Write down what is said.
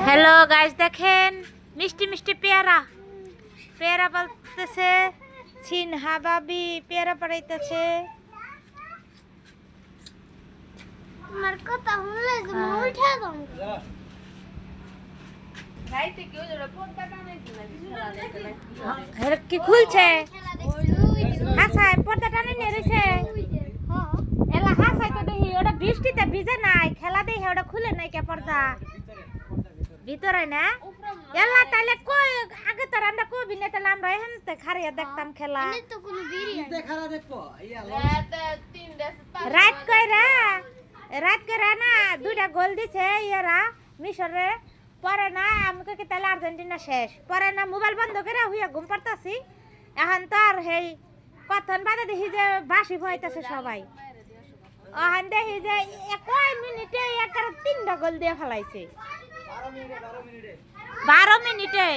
Hello guys, দেখেন মিষ্টি মিষ্টি পেয়ারা পেয়ারা বলতেছে সিনহা বাবি পেয়ারা পড়াইতেছে। আমার কথা শুনলে তুমি উঠে দাও। কি খুলছে? হাসায় পর্দা টানে নিয়ে রয়েছে। এলা হাসাই তো দেখি ওটা বৃষ্টিতে ভিজে নাই, খেলা দেখি ওটা খুলে নাই কে পর্দা ভিতরে না। এলা তাইলে কই আগে তো আমরা কবি না, তাহলে আমরা এখান থেকে খারিয়া দেখতাম খেলা। তো কোনো বিড়ি খেলা দেখবো রাত কইরা না দুইটা গোল দিছে ইয়ারা মিশরে। পরে না আমাকে কি তাহলে আর্জেন্টিনা শেষ। পরে না মোবাইল বন্ধ করে হুইয়া ঘুম পারতাছি। এখন তো আর হেই কথন বাদে দেখি যে বাসি হইতাছে সবাই। এখন দেখি যে কয় মিনিটে একার 3টা গোল দিয়ে ফেলাইছে। 12 মিনিটে